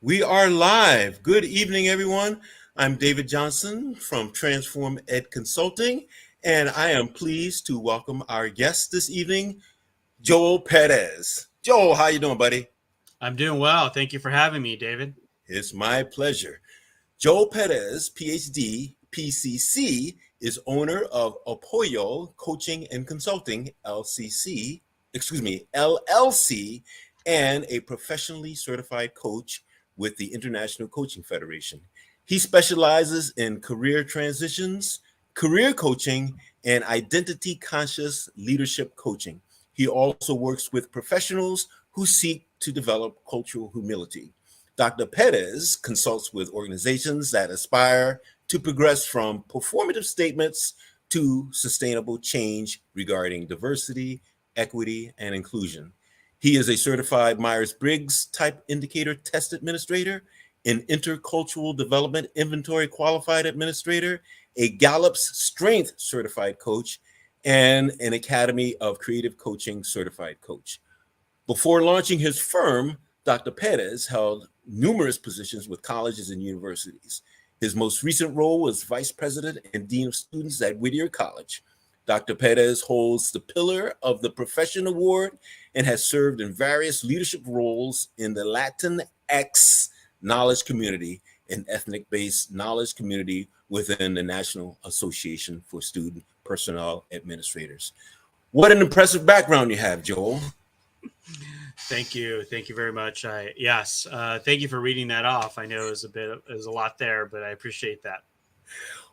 We are live. Good evening, everyone. I'm David Johnson from Transform Ed Consulting, and I am pleased to welcome our guest this evening, Joel Perez. Joel, how you doing, buddy? I'm doing well. Thank you for having me, David. It's my pleasure. Joel Perez, PhD, PCC, is owner of Apoyo Coaching and Consulting, LLC, and a professionally certified coach with the International Coaching Federation. He specializes in career transitions, career coaching, and identity-conscious leadership coaching. He also works with professionals who seek to develop cultural humility. Dr. Perez consults with organizations that aspire to progress from performative statements to sustainable change regarding diversity, equity, and inclusion. He is a certified Myers-Briggs Type Indicator Test Administrator, an Intercultural Development Inventory Qualified Administrator, a Gallup's Strength Certified Coach, and an Academy of Creative Coaching Certified Coach. Before launching his firm, Dr. Perez held numerous positions with colleges and universities. His most recent role was Vice President and Dean of Students at Whittier College. Dr. Perez holds the Pillar of the Profession Award and has served in various leadership roles in the Latinx knowledge community and ethnic-based knowledge community within the National Association for Student Personnel Administrators. What an impressive background you have, Joel. Thank you. Thank you very much. Thank you for reading that off. I know it was a lot there, but I appreciate that.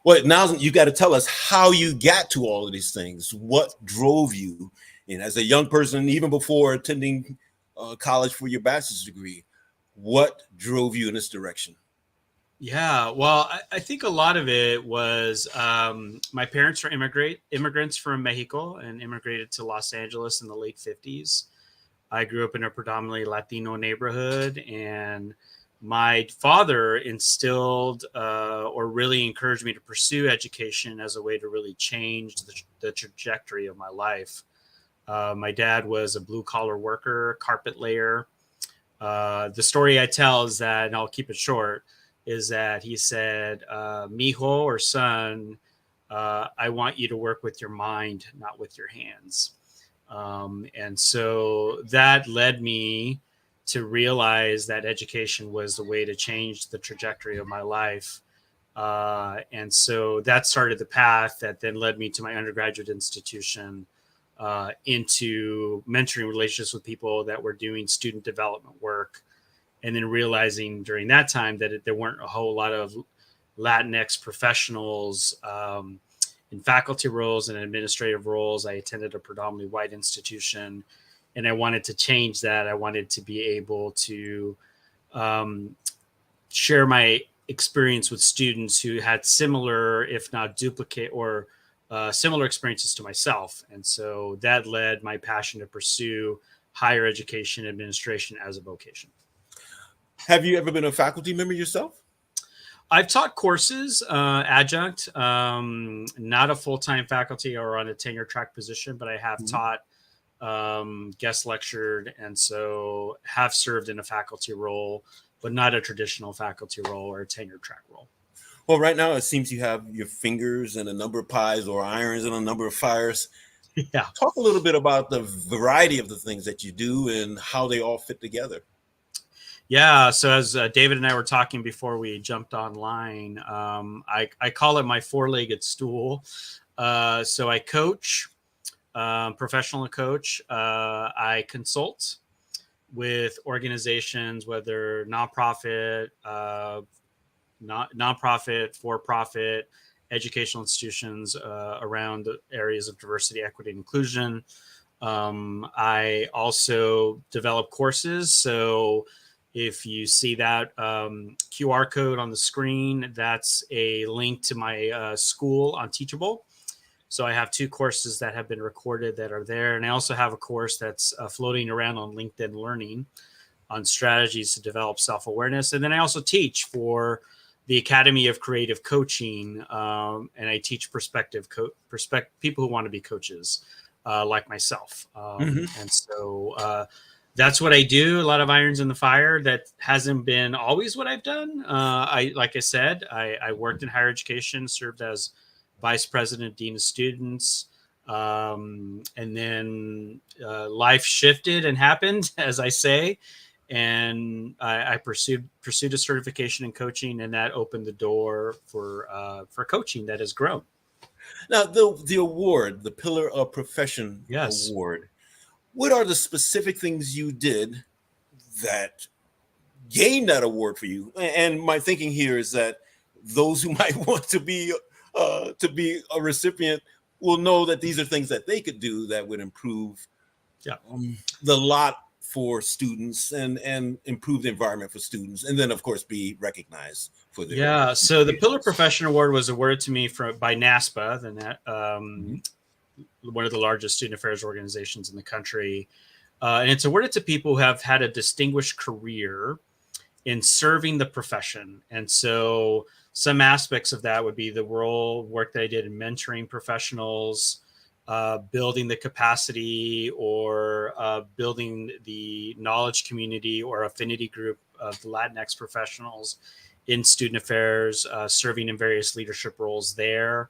Well, now you got to tell us how you got to all of these things. What drove you, and as a young person, even before attending college for your bachelor's degree, what drove you in this direction? Yeah, well, I think a lot of it was my parents were immigrants from Mexico and immigrated to Los Angeles in the late 50s. I grew up in a predominantly Latino neighborhood, and my father instilled or really encouraged me to pursue education as a way to really change the trajectory of my life. My dad was a blue-collar worker, carpet layer. The story I tell is that, and I'll keep it short, is that he said, "Mijo," or son, I want you to work with your mind, not with your hands. And so that led me to realize that education was the way to change the trajectory of my life. And so that started the path that then led me to my undergraduate institution, into mentoring relationships with people that were doing student development work. And then realizing during that time that there weren't a whole lot of Latinx professionals in faculty roles and administrative roles. I attended a predominantly white institution, and I wanted to change that. I wanted to be able to share my experience with students who had similar, if not duplicate, or similar experiences to myself. And so that led my passion to pursue higher education administration as a vocation. Have you ever been a faculty member yourself? I've taught courses, adjunct, not a full-time faculty or on a tenure track position, but I have taught, guest lectured, and so have served in a faculty role, but not a traditional faculty role or a tenure track role. Well, right now it seems you have your fingers in a number of pies or irons in a number of fires. Yeah. Talk a little bit about the variety of the things that you do and how they all fit together. Yeah. So as David and I were talking before we jumped online, I call it my four-legged stool. So I coach, professional coach. I consult with organizations, whether nonprofit, nonprofit, for-profit, educational institutions around the areas of diversity, equity, and inclusion. I also develop courses. So if you see that QR code on the screen, that's a link to my school on Teachable. So I have 2 courses that have been recorded that are there. And I also have a course that's floating around on LinkedIn Learning on strategies to develop self-awareness. And then I also teach for the Academy of Creative Coaching, and I teach people who want to be coaches like myself. And so that's what I do. A lot of irons in the fire. That hasn't been always what I've done. Like I said, I worked in higher education, served as vice president, dean of students, and then life shifted and happened, as I say, and I pursued a certification in coaching, and that opened the door for coaching that has grown. Now, the award, the Pillar of Profession Yes. Award, what are the specific things you did that gained that award for you? And my thinking here is that those who might want to be a recipient will know that these are things that they could do that would improve the lot for students and improve the environment for students, and then of course be recognized for their So the Pillar Profession Award was awarded to me by NASPA, one of the largest student affairs organizations in the country, and it's awarded to people who have had a distinguished career in serving the profession. And so some aspects of that would be the work that I did in mentoring professionals, building the capacity or building the knowledge community or affinity group of the Latinx professionals in student affairs, serving in various leadership roles there,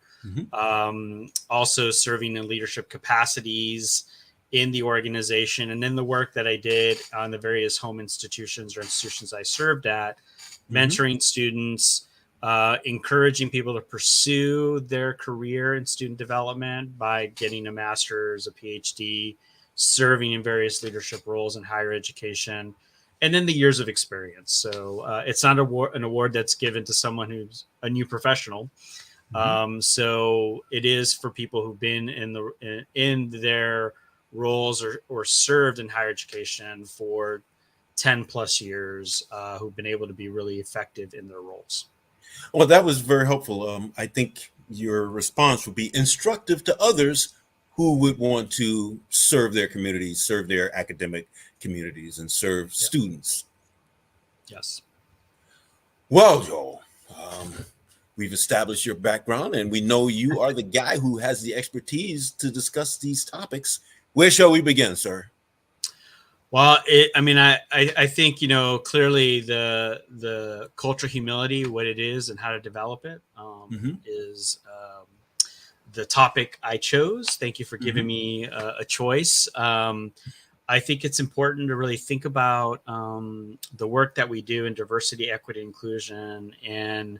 also serving in leadership capacities in the organization, and then the work that I did on the various home institutions or institutions I served at, mentoring students, encouraging people to pursue their career in student development by getting a master's, a PhD, serving in various leadership roles in higher education, and then the years of experience. So it's not an award that's given to someone who's a new professional. So it is for people who've been in their roles or served in higher education for 10 plus years, who've been able to be really effective in their roles. Well, that was very helpful. I think your response would be instructive to others who would want to serve their communities, serve their academic communities, and serve students. Yes. Well, Joel, we've established your background, and we know you are the guy who has the expertise to discuss these topics. Where shall we begin, sir? Well, I think, clearly the cultural humility, what it is and how to develop it, is the topic I chose. Thank you for giving me a choice. I think it's important to really think about the work that we do in diversity, equity, inclusion, and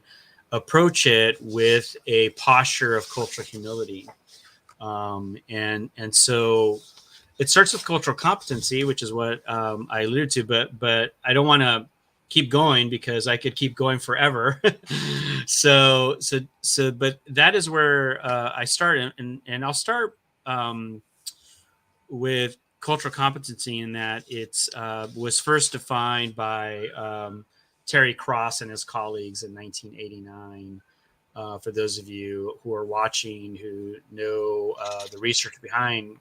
approach it with a posture of cultural humility. And so it starts with cultural competency, which is what I alluded to, but I don't want to keep going because I could keep going forever. But that is where I start, and I'll start with cultural competency in that it's was first defined by Terry Cross and his colleagues in 1989. For those of you who are watching who know the research behind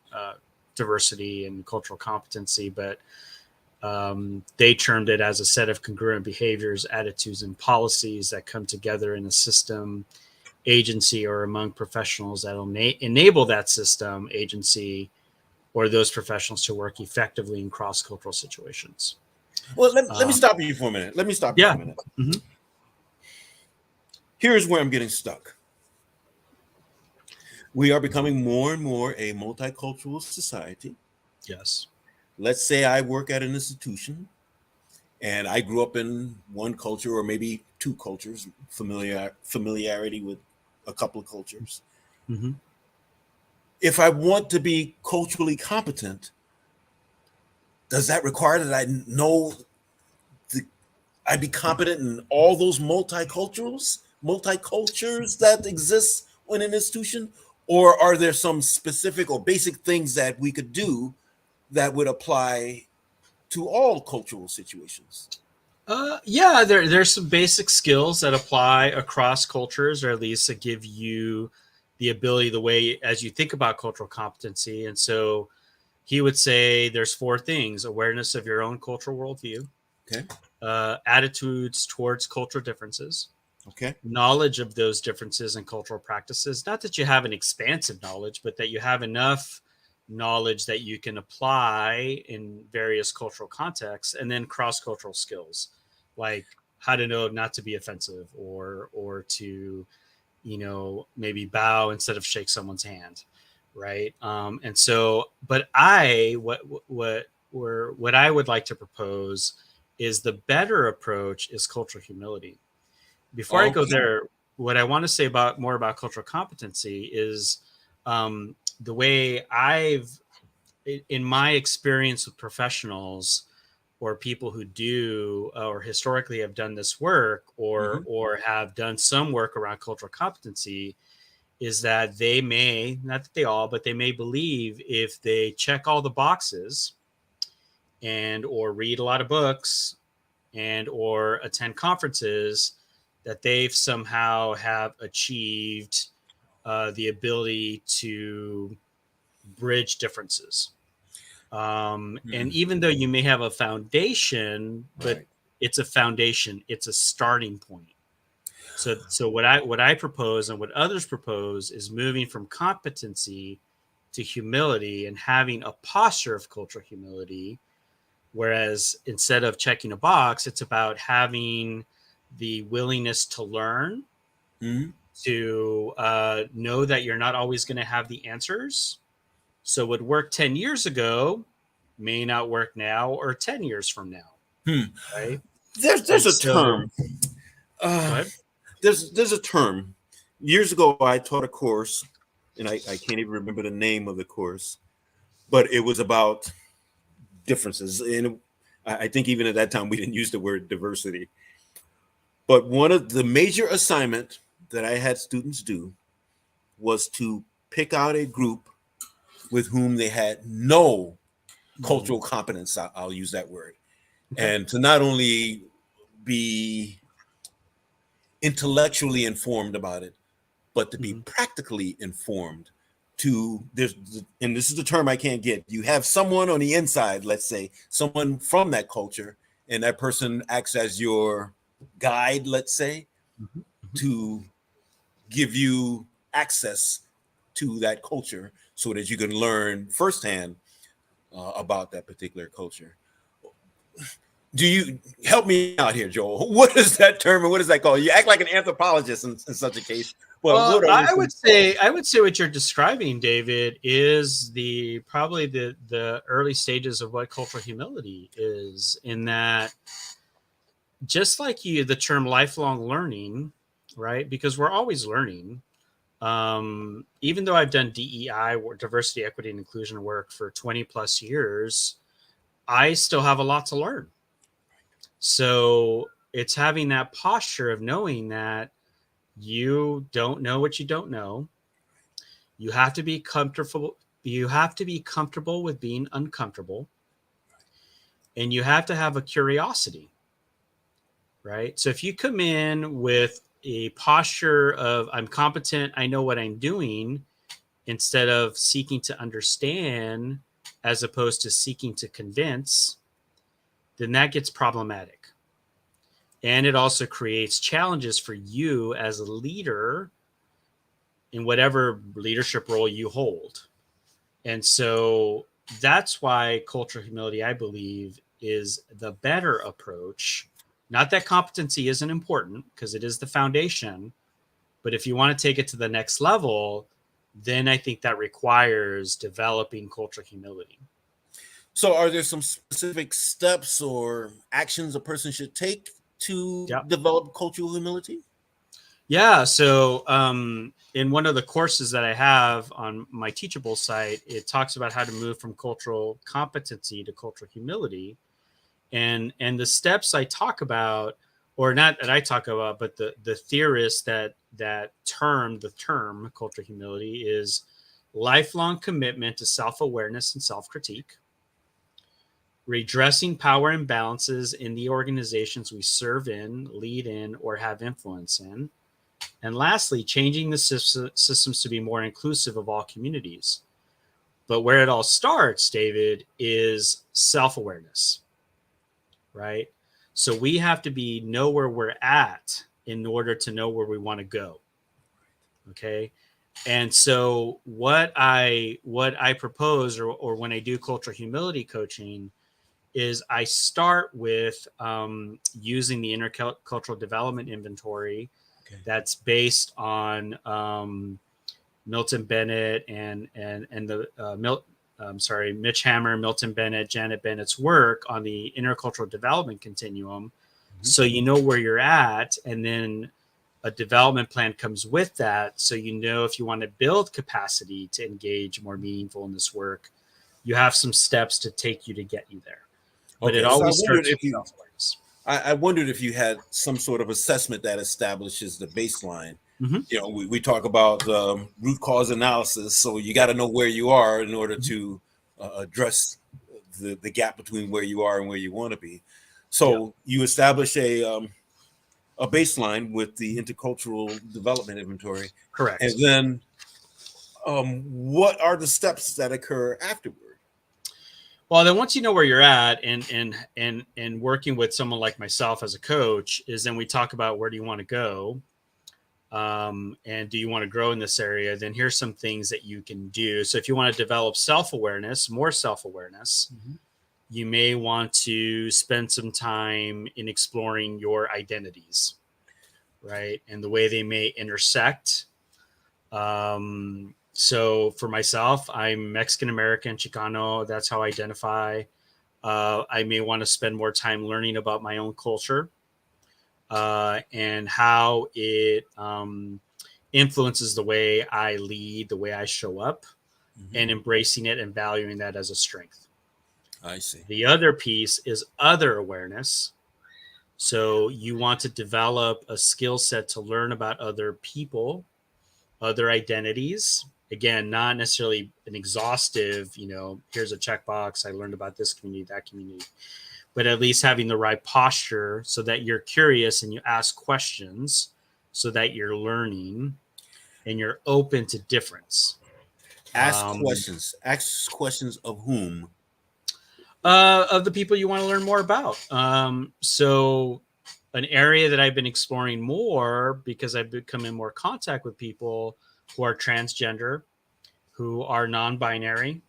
diversity and cultural competency, but they termed it as a set of congruent behaviors, attitudes, and policies that come together in a system, agency, or among professionals that will enable that system, agency, or those professionals to work effectively in cross-cultural situations. Well, let me stop you for a minute. Let me stop you for a minute. Here's where I'm getting stuck. We are becoming more and more a multicultural society. Yes. Let's say I work at an institution and I grew up in one culture or maybe two cultures, familiarity with a couple of cultures. If I want to be culturally competent, does that require that I know I'd be competent in all those multicultures that exist in an institution? Or are there some specific or basic things that we could do that would apply to all cultural situations? There's some basic skills that apply across cultures, or at least that give you the ability, the way as you think about cultural competency. And so he would say there's 4 things: awareness of your own cultural worldview, attitudes towards cultural differences, knowledge of those differences and cultural practices. Not that you have an expansive knowledge, but that you have enough knowledge that you can apply in various cultural contexts, and then cross-cultural skills, like how to know not to be offensive, or to, maybe bow instead of shake someone's hand, right? And so, but what I would like to propose is the better approach is cultural humility. Before I go Okay. there, what I want to say more about cultural competency is, the way in my experience with professionals or people who do or historically have done this work, Mhm. or have done some work around cultural competency, is that they may, not that they all, but they may believe if they check all the boxes and or read a lot of books and or attend conferences, that they've somehow have achieved the ability to bridge differences. And Mm. even though you may have a foundation, but Right. it's a foundation, it's a starting point. So what I propose and what others propose is moving from competency to humility and having a posture of cultural humility. Whereas instead of checking a box, it's about having the willingness to learn, Mhm. to know that you're not always going to have the answers. So what worked 10 years ago may not work now or 10 years from now, Hmm. right? There's And a so, term. go Uh, ahead. there's a term. Years ago, I taught a course, and I can't even remember the name of the course, but it was about differences. And I think even at that time we didn't use the word diversity. But one of the major assignment that I had students do was to pick out a group with whom they had no Mhm. cultural competence. I'll use that word, Okay. and to not only be intellectually informed about it, but to be Hmm. practically informed. To there's and this is the term I can't get. You have someone on the inside, let's say, someone from that culture, and that person acts as your guide, let's say, Hmm. to give you access to that culture so that you can learn firsthand about that particular culture. Do you help me out here, Joel? What is that term and what is that called? You act like an anthropologist in such a case. Well, Well, what are some? I would say what you're describing, David, is probably the early stages of what cultural humility is. In that, just like the term lifelong learning, right? Because we're always learning. Even though I've done DEI, diversity, equity, and inclusion work for 20 plus years, I still have a lot to learn. So it's having that posture of knowing that you don't know what you don't know. You have to be comfortable. You have to be comfortable with being uncomfortable, and you have to have a curiosity, right? So if you come in with a posture of I'm competent, I know what I'm doing, instead of seeking to understand as opposed to seeking to convince, then that gets problematic. And it also creates challenges for you as a leader in whatever leadership role you hold. And so that's why cultural humility, I believe, is the better approach. Not that competency isn't important, because it is the foundation, but if you want to take it to the next level, then I think that requires developing cultural humility. So, are there some specific steps or actions a person should take to Yeah. develop cultural humility? Yeah. So, in one of the courses that I have on my Teachable site, it talks about how to move from cultural competency to cultural humility. And the steps I talk about, or not that I talk about, but the theorists that term the term cultural humility is lifelong commitment to self-awareness and self-critique, redressing power imbalances in the organizations we serve in, lead in, or have influence in, and lastly, changing the systems to be more inclusive of all communities. But where it all starts, David, is self-awareness, right? So we have to know where we're at in order to know where we want to go. Okay. And so what I propose, or when I do cultural humility coaching, is I start with using the intercultural development inventory that's based on Milton Bennett and the Mitch Hammer, Milton Bennett, Janet Bennett's work on the intercultural development continuum. So you know where you're at, and then a development plan comes with that. So you know if you want to build capacity to engage more meaningful in this work, you have some steps to take you to get you there. But it always starts with self-awareness. I wondered if you had some sort of assessment that establishes the baseline. You know, we talk about root cause analysis, so you got to know where you are in order to address the gap between where you are and where you want to be. So you establish a baseline with the intercultural development inventory. Correct. And then what are the steps that occur afterward? Well, then once you know where you're at and working with someone like myself as a coach, is then we talk about where do you want to go, and do you want to grow in this area? Then here's some things that you can do. So if you want to develop self-awareness, more self-awareness, you may want to spend some time in exploring your identities, right? And the way they may intersect. So for myself, I'm Mexican American, Chicano. That's how I identify. I may want to spend more time learning about my own culture and how it influences the way I lead, the way I show up, and embracing it and valuing that as a strength. I see. The other piece is other awareness. So you want to develop a skill set to learn about other people, other identities. Again, not necessarily an exhaustive, you know, here's a checkbox, I learned about this community, that community, but at least having the right posture so that you're curious and you ask questions so that you're learning and you're open to difference. Ask questions. Ask questions of whom? Of the people you want to learn more about. So an area that I've been exploring more because I've become in more contact with people who are transgender, who are non-binary.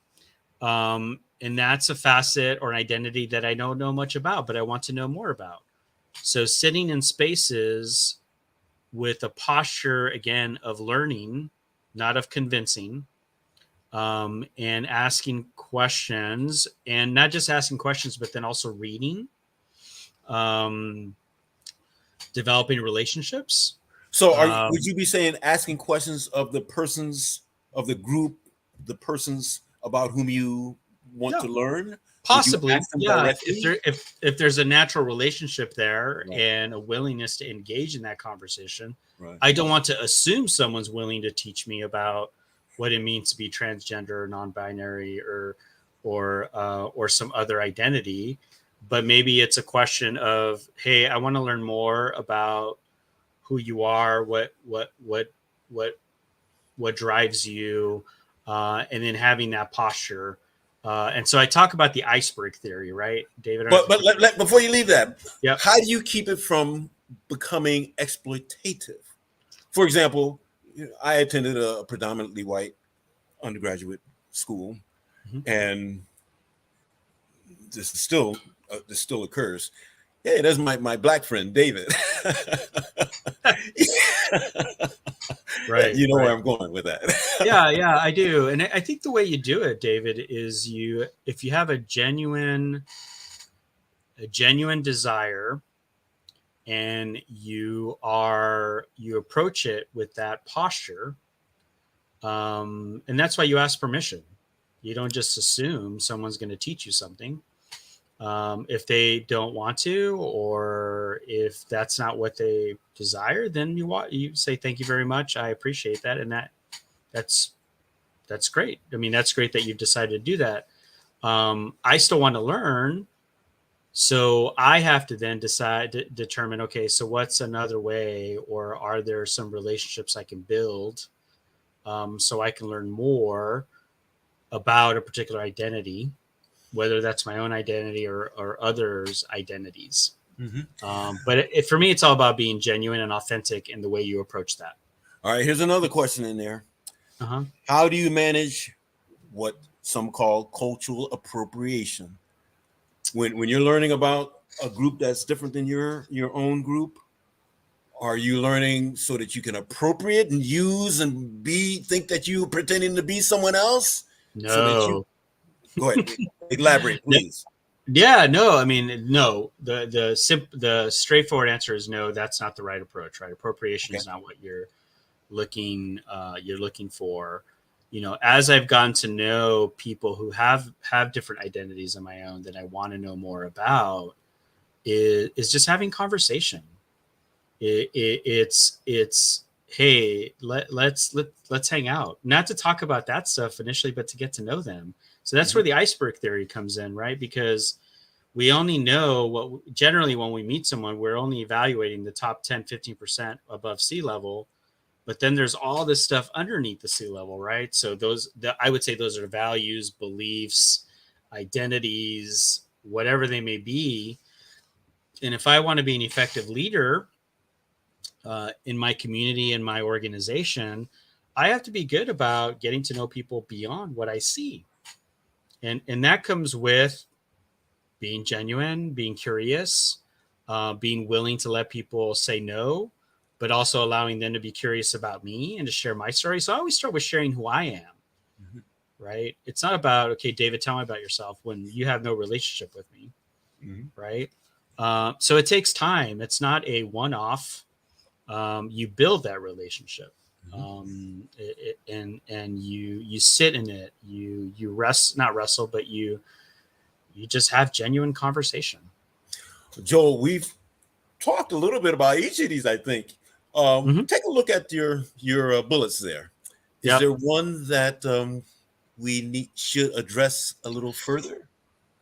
And that's a facet or an identity that I don't know much about, but I want to know more about. So sitting in spaces with a posture, again, of learning, not of convincing, and asking questions, and not just asking questions, but then also reading, developing relationships. So would you be saying asking questions of the persons of the group, the persons about whom you want to learn? Possibly, yeah. If there's a natural relationship there and a willingness to engage in that conversation, I don't want to assume someone's willing to teach me about what it means to be transgender or non-binary or some other identity. But maybe it's a question of, hey, I want to learn more about who you are, what drives you, and then having that posture. And so I talk about the iceberg theory, right, David? But before you leave that, yep. How do you keep it from becoming exploitative? For example, I attended a predominantly white undergraduate school, and this still occurs. Hey, that's my black friend David. Right. You know where I'm going with that. Yeah, I do. And I think the way you do it, David, is if you have a genuine desire and you approach it with that posture, and that's why you ask permission. You don't just assume someone's going to teach you something. If they don't want to, or if that's not what they desire, then you say, thank you very much. I appreciate that. And that's great. I mean, that's great that you've decided to do that. I still want to learn. So I have to then determine, okay, so what's another way, or are there some relationships I can build so I can learn more about a particular identity, whether that's my own identity or others' identities. But for me, it's all about being genuine and authentic in the way you approach that. All right, here's another question in there. Uh-huh. How do you manage what some call cultural appropriation? When you're learning about a group that's different than your own group, are you learning so that you can appropriate and use and think that you pretending to be someone else so that you No. go ahead, elaborate, please. Yeah, no, I mean, no. The straightforward answer is no. That's not the right approach. Right, appropriation Okay. is not what you're looking for. As I've gotten to know people who have different identities of my own that I want to know more about, is just having conversation. It's hey, let's hang out, not to talk about that stuff initially, but to get to know them. So that's where the iceberg theory comes in, right? Because we only know generally when we meet someone, we're only evaluating the top 10, 15% above sea level, but then there's all this stuff underneath the sea level, right? So I would say those are values, beliefs, identities, whatever they may be. And if I want to be an effective leader in my community and my organization, I have to be good about getting to know people beyond what I see. And that comes with being genuine, being curious, being willing to let people say no, but also allowing them to be curious about me and to share my story. So I always start with sharing who I am, right? It's not about, okay, David, tell me about yourself when you have no relationship with me, right? So it takes time. It's not a one-off. You build that relationship. And you sit in it, you not wrestle, but you just have genuine conversation. Joel, we've talked a little bit about each of these, I think. Take a look at your bullets there. Is there one that we should address a little further?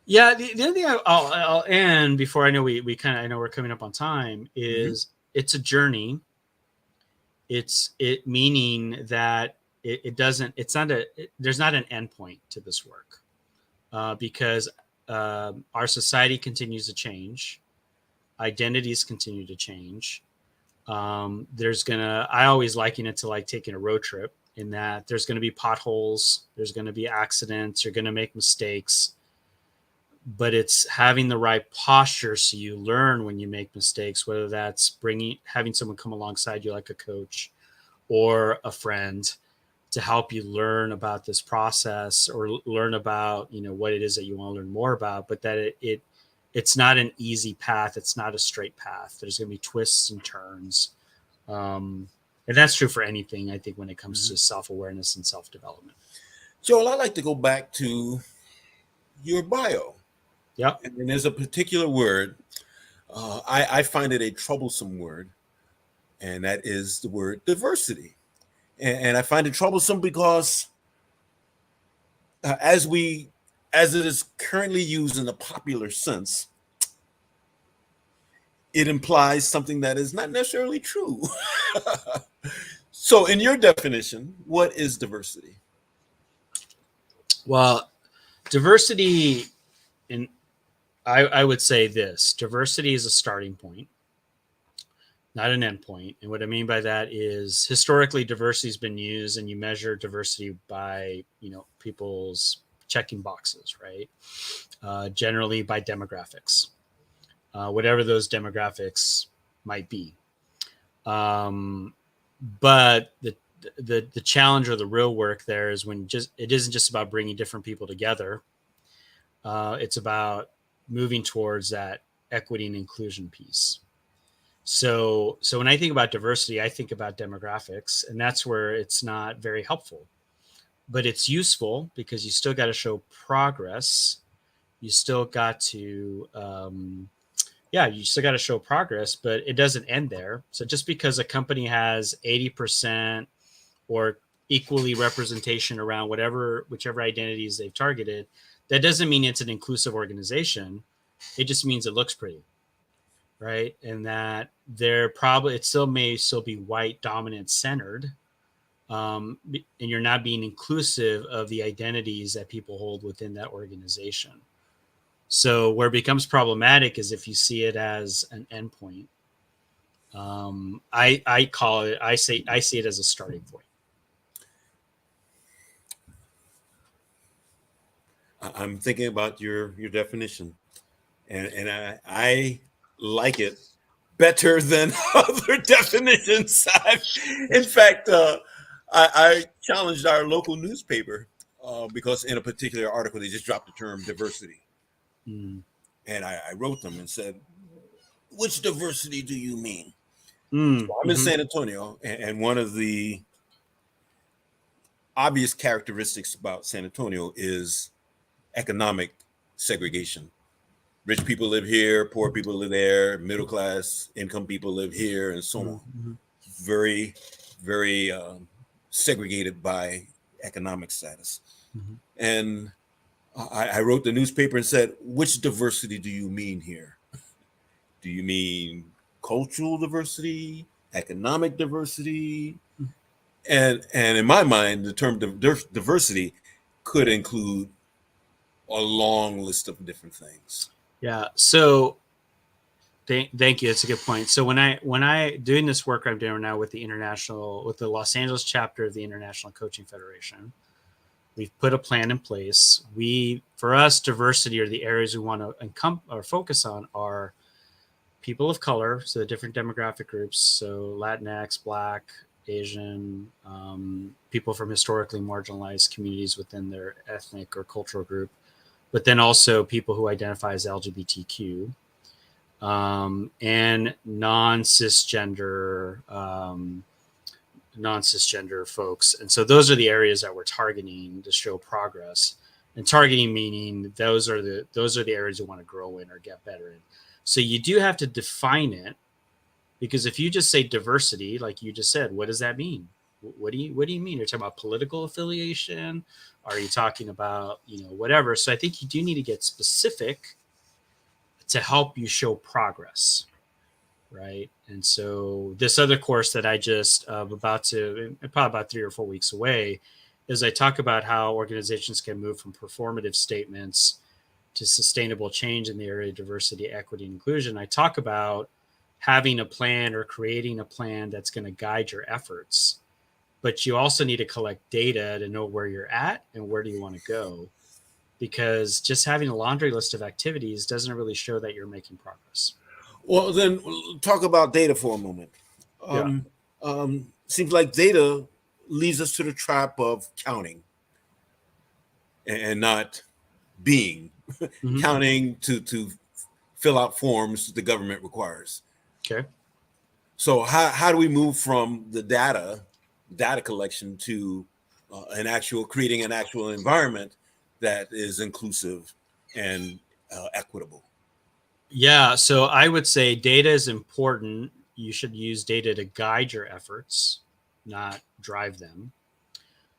Yeah, the other thing I'll end before, I know I know we're coming up on time, is it's a journey. It meaning that there's not an endpoint to this work, because our society continues to change, identities continue to change. I always liken it to like taking a road trip, in that there's going to be potholes, there's going to be accidents, you're going to make mistakes, but it's having the right posture so you learn when you make mistakes, whether that's having someone come alongside you like a coach or a friend to help you learn about this process, or learn about what it is that you want to learn more about, but that it's not an easy path, it's not a straight path, there's going to be twists and turns, and that's true for anything, I think, when it comes to self-awareness and self-development. Joel, I'd like to go back to your bio. Yep. And there's a particular word, I find it a troublesome word, and that is the word diversity. And I find it troublesome because as it is currently used in the popular sense, it implies something that is not necessarily true. So in your definition, what is diversity? Well, diversity, I would say this: diversity is a starting point, not an end point. And what I mean by that is, historically, diversity has been used, and you measure diversity by, people's checking boxes, right? Generally by demographics, whatever those demographics might be. But the challenge, or the real work there, is when it isn't just about bringing different people together. It's about moving towards that equity and inclusion piece. So when I think about diversity, I think about demographics, and that's where it's not very helpful, but it's useful because you still got to show progress. You still got to, you still got to show progress, but it doesn't end there. So just because a company has 80% or equally representation around whichever identities they've targeted, that doesn't mean it's an inclusive organization. It just means it looks pretty, right? And that it still may be white dominant centered, and you're not being inclusive of the identities that people hold within that organization. So where it becomes problematic is if you see it as an endpoint. I see it as a starting point. I'm thinking about your definition, and I like it better than other definitions. In fact, I challenged our local newspaper because in a particular article they just dropped the term diversity, and I wrote them and said, "Which diversity do you mean?" So I'm in San Antonio, and one of the obvious characteristics about San Antonio is economic segregation. Rich people live here, poor people live there, middle class income people live here, and so on. Very, very segregated by economic status. And I wrote the newspaper and said, which diversity do you mean here? Do you mean cultural diversity, economic diversity? And in my mind, the term diversity could include a long list of different things. Yeah. So thank you. That's a good point. So when I doing this work I'm doing now with the Los Angeles chapter of the International Coaching Federation, we've put a plan in place. For us, diversity, or the areas we want to focus on, are people of color, so the different demographic groups, so Latinx, Black, Asian, people from historically marginalized communities within their ethnic or cultural group, but then also people who identify as LGBTQ, and non-cisgender folks. And so those are the areas that we're targeting to show progress. And targeting meaning those are the areas you want to grow in or get better in. So you do have to define it, because if you just say diversity, like you just said, what does that mean? What do you mean? You're talking about political affiliation? Are you talking about, whatever? So I think you do need to get specific to help you show progress, right? And so this other course that I just probably about 3 or 4 weeks away, is I talk about how organizations can move from performative statements to sustainable change in the area of diversity, equity, and inclusion. I talk about having a plan or creating a plan that's going to guide your efforts, but you also need to collect data to know where you're at and where do you want to go, because just having a laundry list of activities doesn't really show that you're making progress. Well, then talk about data for a moment. Seems like data leads us to the trap of counting and not being. Counting to fill out forms the government requires. Okay. So how do we move from the data collection to creating an actual environment that is inclusive and equitable? Yeah, so I would say data is important. You should use data to guide your efforts, not drive them.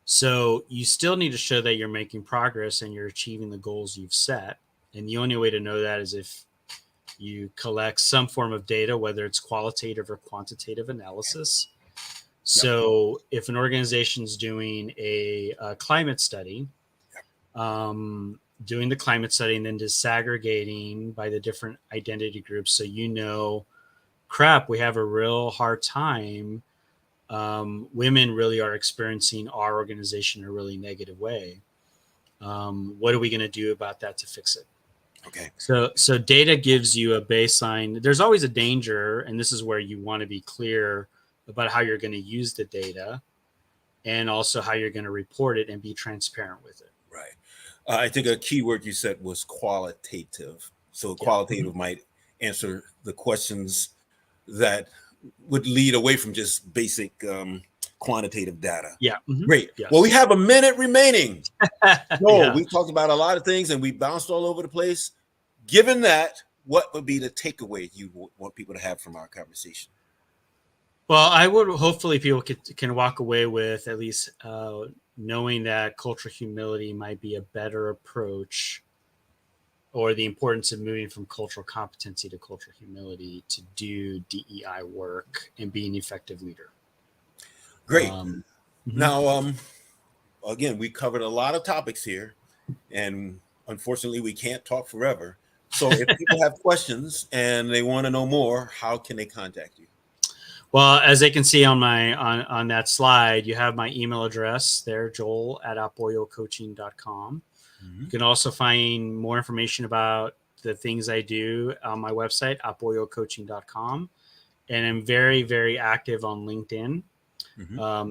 So you still need to show that you're making progress and you're achieving the goals you've set. And the only way to know that is if you collect some form of data, whether it's qualitative or quantitative analysis. So if an organization's doing a climate study, doing the climate study and then disaggregating by the different identity groups, so we have a real hard time. Women really are experiencing our organization in a really negative way. What are we going to do about that to fix it? Okay. So data gives you a baseline. There's always a danger, and this is where you want to be clear about how you're going to use the data and also how you're going to report it and be transparent with it. Right. I think a key word you said was qualitative. So qualitative might answer the questions that would lead away from just basic quantitative data. Yeah. Great. Yes. Well, we have a minute remaining. We talked about a lot of things and we bounced all over the place. Given that, what would be the takeaway you want people to have from our conversation? Well, I would hopefully people can walk away with at least knowing that cultural humility might be a better approach, or the importance of moving from cultural competency to cultural humility to do DEI work and be an effective leader. Great. Now, again, we covered a lot of topics here, and unfortunately, we can't talk forever. So if people have questions and they want to know more, how can they contact you? Well, as they can see on that slide, you have my email address there, joel@apoyocoaching.com. You can also find more information about the things I do on my website, apoyocoaching.com. And I'm very, very active on LinkedIn.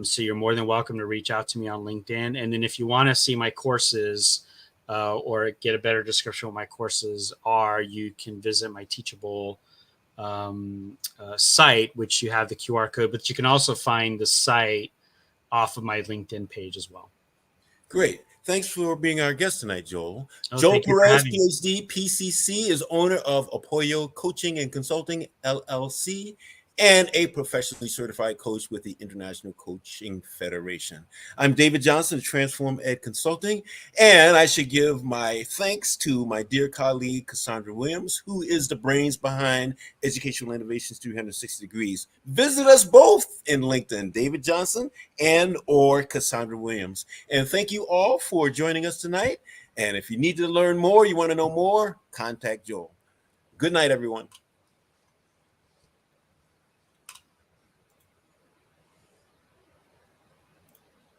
So you're more than welcome to reach out to me on LinkedIn. And then if you want to see my courses or get a better description of what my courses are, you can visit my Teachable site, which you have the QR code, but you can also find the site off of my LinkedIn page as well. Great. Thanks for being our guest tonight, Joel. Oh, Joel thank you for Perez, having me. PhD, PCC, is owner of Apoyo Coaching and Consulting, LLC, and a professionally certified coach with the International Coaching Federation. I'm David Johnson of Transform Ed Consulting, and I should give my thanks to my dear colleague, Cassandra Williams, who is the brains behind Educational Innovations 360 Degrees. Visit us both in LinkedIn, David Johnson and or Cassandra Williams. And thank you all for joining us tonight. And if you need to learn more, you want to know more, contact Joel. Good night, everyone.